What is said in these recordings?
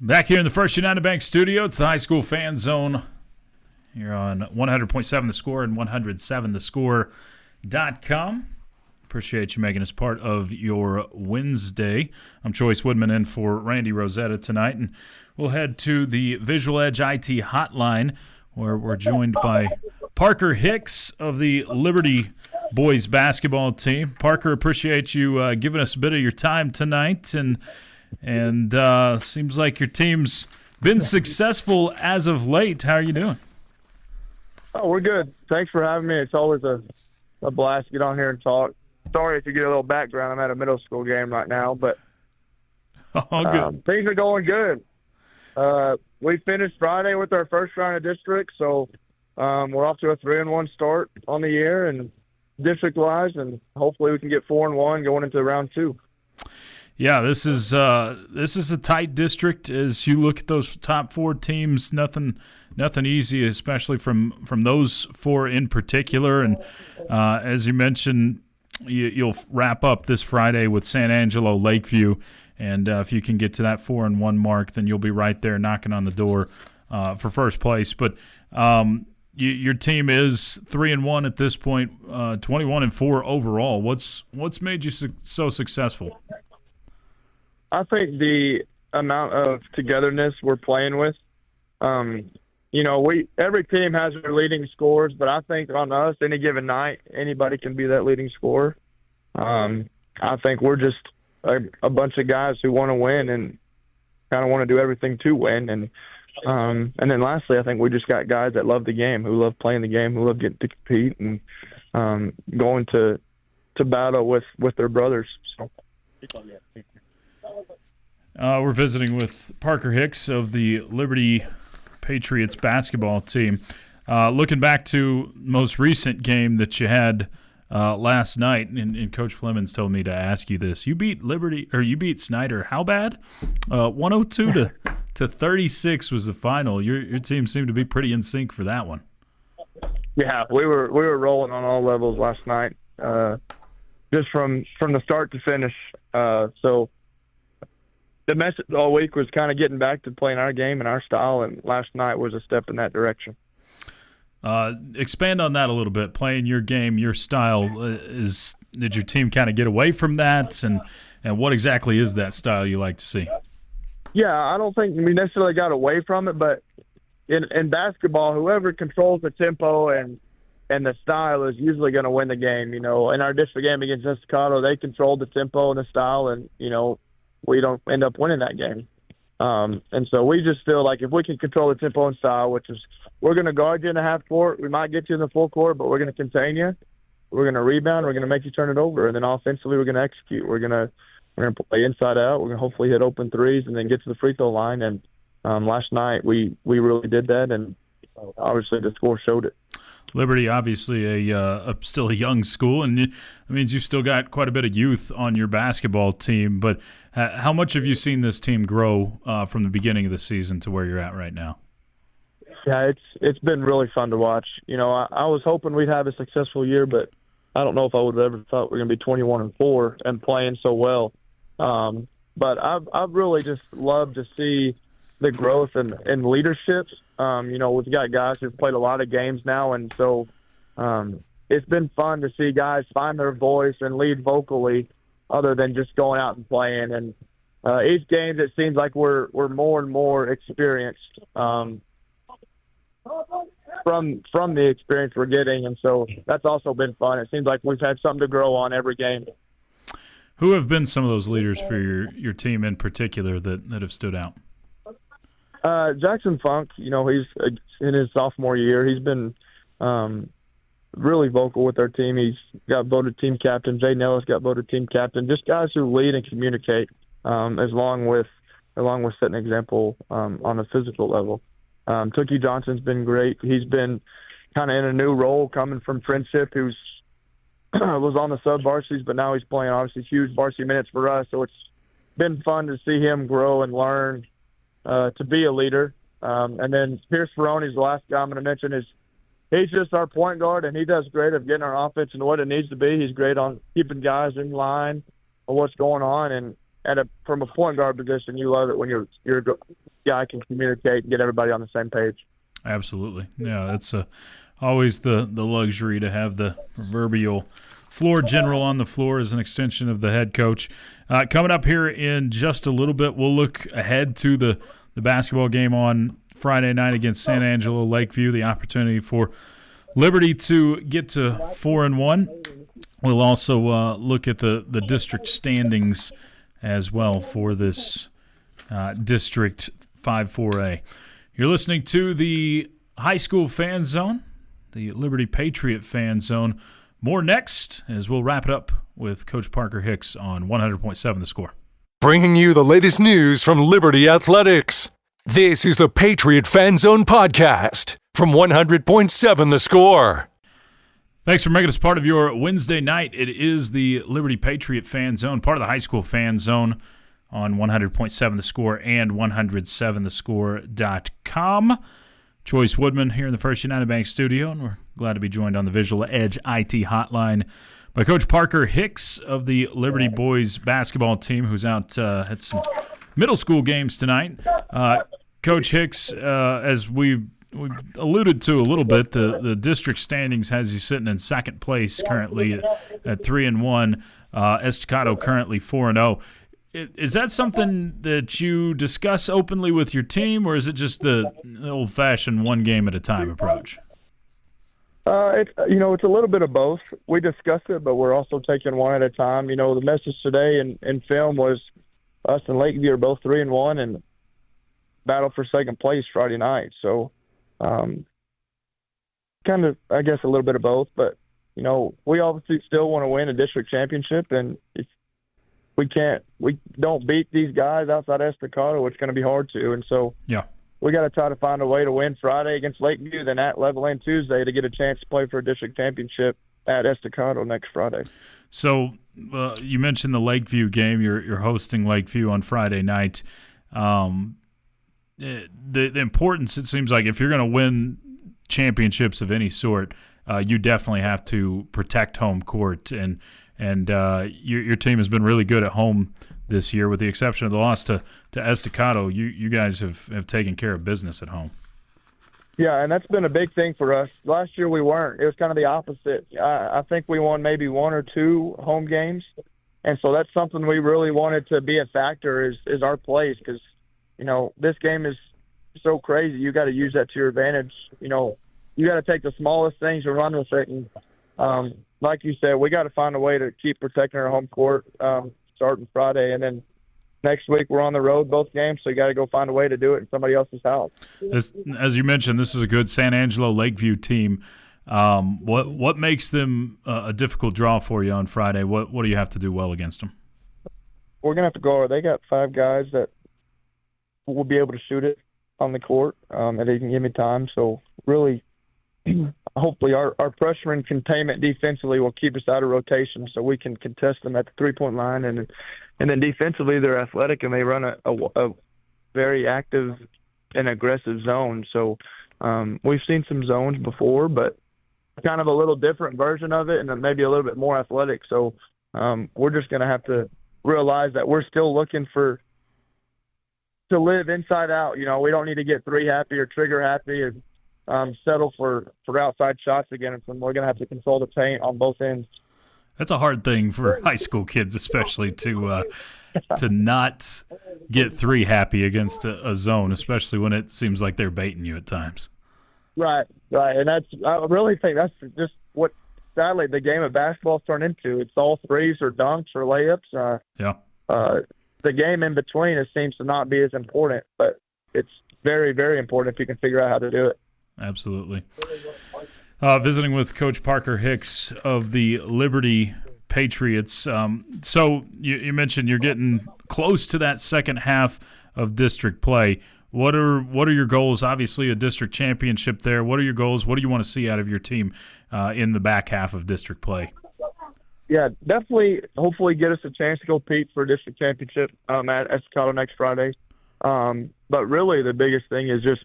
Back here in the First United Bank studio, it's the High School Fan Zone here on 100.7 The Score and 107thescore.com. Appreciate you making us part of your Wednesday. I'm Chois Woodman in for Randy Rosetta tonight, and we'll head to the Visual Edge IT hotline where we're joined by Parker Hicks of the Liberty boys basketball team. Parker, appreciate you giving us a bit of your time tonight, and seems like your team's been successful as of late. How are you doing? Oh, we're good. Thanks for having me. It's always a blast to get on here and talk. Sorry if you get a little background. I'm at a middle school game right now, but good. Things are going good. We finished Friday with our first round of district, so we're off to a 3-1 start on the year and district-wise, and hopefully we can get 4-1 going into round 2. Yeah, this is a tight district. As you look at those top 4 teams, nothing easy, especially from those 4 in particular. And as you mentioned, you'll wrap up this Friday with San Angelo Lakeview, and if you can get to that 4-1 mark, then you'll be right there knocking on the door for first place. But your team is 3-1 at this point, 21-4 overall. What's made you so successful? I think the amount of togetherness we're playing with. Every team has their leading scorers, but I think on us, any given night, anybody can be that leading scorer. I think we're just a bunch of guys who want to win and kind of want to do everything to win. And then lastly, I think we just got guys that love the game, who love playing the game, who love getting to compete and going to battle with their brothers. So. We're visiting with Parker Hicks of the Liberty Patriots basketball team. Looking back to most recent game that you had last night, and Coach Flemons told me to ask you this: you beat Snyder. How bad? 102 to 36 was the final. Your team seemed to be pretty in sync for that one. Yeah, we were rolling on all levels last night, just from the start to finish. So. The message all week was kind of getting back to playing our game and our style, and last night was a step in that direction. Expand on that a little bit. Playing your game, your style. Did your team kind of get away from that, and what exactly is that style you like to see? Yeah, I don't think we necessarily got away from it, but in basketball, whoever controls the tempo and the style is usually going to win the game. In our district game against Estacado, they controlled the tempo and the style, and we don't end up winning that game. And so we just feel like if we can control the tempo and style, which is we're going to guard you in the half court, we might get you in the full court, but we're going to contain you. We're going to rebound. We're going to make you turn it over. And then offensively, we're going to execute. We're going to play inside out. We're going to hopefully hit open threes and then get to the free throw line. And last night we really did that, and obviously the score showed it. Liberty, obviously still a young school, and that means you've still got quite a bit of youth on your basketball team. But how much have you seen this team grow from the beginning of the season to where you're at right now? Yeah, it's been really fun to watch. I was hoping we'd have a successful year, but I don't know if I would have ever thought we were going to be 21-4 and playing so well. But I've really just loved to see the growth and leadership. We've got guys who've played a lot of games now, and so it's been fun to see guys find their voice and lead vocally other than just going out and playing. And each game, it seems like we're more and more experienced from the experience we're getting, and so that's also been fun. It seems like we've had something to grow on every game. Who have been some of those leaders for your team in particular that have stood out? Jackson Funk, he's in his sophomore year. He's been really vocal with our team. He's got voted team captain. Jay Nellis got voted team captain. Just guys who lead and communicate, along with setting an example on a physical level. Tookie Johnson's been great. He's been kind of in a new role coming from Friendship, who's was on the sub-varsities, but now he's playing obviously huge varsity minutes for us. So it's been fun to see him grow and learn to be a leader. And then Pierce Ferroni's the last guy I'm going to mention. He's just our point guard, and he does great of getting our offense into what it needs to be. He's great on keeping guys in line of what's going on. And from a point guard position, you love it when you're guy can communicate and get everybody on the same page. Absolutely. Yeah, it's always the luxury to have the proverbial floor general on the floor as an extension of the head coach. Coming up here in just a little bit, we'll look ahead to the basketball game on Friday night against San Angelo Lakeview, the opportunity for Liberty to get to 4-1. We'll also look at the district standings as well for this District 5-4A. You're listening to the High School Fan Zone, the Liberty Patriot Fan Zone. More next as we'll wrap it up with Coach Parker Hicks on 100.7 The Score. Bringing you the latest news from Liberty Athletics. This is the Patriot Fan Zone podcast from 100.7 The Score. Thanks for making us part of your Wednesday night. It is the Liberty Patriot Fan Zone, part of the High School Fan Zone on 100.7 The Score and 107thescore.com. Chois Woodman here in the First United Bank studio, and we're glad to be joined on the Visual Edge IT hotline by Coach Parker Hicks of the Liberty boys basketball team, who's out at some middle school games tonight. Coach Hicks, as we've alluded to a little bit, the district standings has you sitting in second place currently at 3-1. Estacado currently 4-0. Is that something that you discuss openly with your team, or is it just the old-fashioned one game at a time approach? It's a little bit of both. We discuss it, but we're also taking one at a time. The message today in film was us and Lakeview are both 3-1 and battle for second place Friday night. So, kind of, I guess, a little bit of both. But we obviously still want to win a district championship, and if we don't beat these guys outside Estacado, it's going to be hard to. And so, yeah, we got to try to find a way to win Friday against Lakeview, then at Level Land Tuesday to get a chance to play for a district championship at Estacado next Friday. So you mentioned the Lakeview game. You're hosting Lakeview on Friday night. The importance, it seems like, if you're going to win championships of any sort, you definitely have to protect home court. And your team has been really good at home this year, with the exception of the loss to Estacado. You guys have taken care of business at home. Yeah, and that's been a big thing for us. Last year we weren't. It was kind of the opposite. I think we won maybe one or two home games, and so that's something we really wanted to be a factor is our plays, because this game is so crazy. You got to use that to your advantage. You got to take the smallest things and run with it. And like you said, we got to find a way to keep protecting our home court starting Friday, and then next week we're on the road both games, so you got to go find a way to do it in somebody else's house. As you mentioned, this is a good San Angelo Lakeview team. What makes them a difficult draw for you on Friday? What do you have to do well against them? We're gonna have to go. They got 5 guys that will be able to shoot it on the court, and they can give me time. So really, hopefully our pressure and containment defensively will keep us out of rotation, so we can contest them at the 3-point line, and then defensively they're athletic and they run a very active and aggressive zone. So we've seen some zones before, but kind of a little different version of it, and then maybe a little bit more athletic. So we're just going to have to realize that we're still looking to live inside out. We don't need to get 3 happy or trigger happy and settle for outside shots against them. We're going to have to control the paint on both ends. That's a hard thing for high school kids, especially to not get 3 happy against a zone, especially when it seems like they're baiting you at times. Right. And I really think that's just what, sadly, the game of basketball's turned into. It's all threes or dunks or layups. The game in between, it seems to not be as important, but it's very, very important if you can figure out how to do it. Absolutely. Visiting with Coach Parker Hicks of the Liberty Patriots. So you mentioned you're getting close to that second half of district play. What are your goals? Obviously, a district championship there. What are your goals? What do you want to see out of your team in the back half of district play? Yeah, definitely. Hopefully, get us a chance to compete for a district championship at Estacado next Friday. But really, the biggest thing is just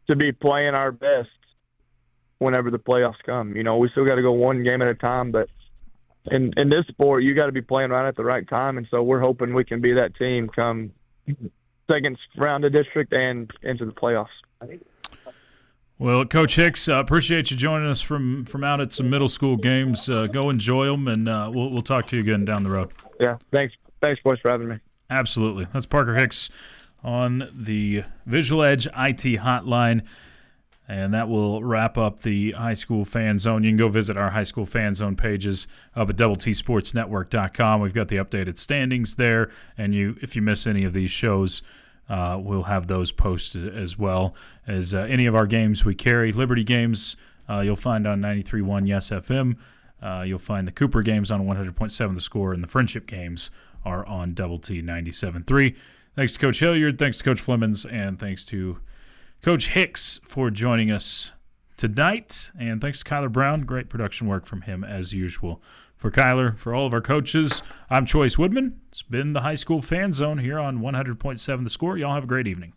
to be playing our best whenever the playoffs come. We still got to go one game at a time, but in this sport, you got to be playing right at the right time. And so we're hoping we can be that team come second round of district and into the playoffs. Well, Coach Hicks, appreciate you joining us from out at some middle school games. Go enjoy them, and we'll talk to you again down the road. Yeah, thanks, boys, for having me. Absolutely. That's Parker Hicks on the Visual Edge IT hotline, and that will wrap up the High School Fan Zone. You can go visit our High School Fan Zone pages up at doubleTSportsNetwork.com. We've got the updated standings there, and if you miss any of these shows, we'll have those posted as well as any of our games we carry. Liberty games you'll find on 93.1 Yes FM. You'll find the Cooper games on 100.7 The Score, and the Friendship games are on Double T 97.3. Thanks to Coach Hilliard, thanks to Coach Flemons, and thanks to Coach Hicks for joining us tonight. And thanks to Kyler Brown. Great production work from him as usual. For Kyler, for all of our coaches, I'm Chois Woodman. It's been the High School Fan Zone here on 100.7 The Score. Y'all have a great evening.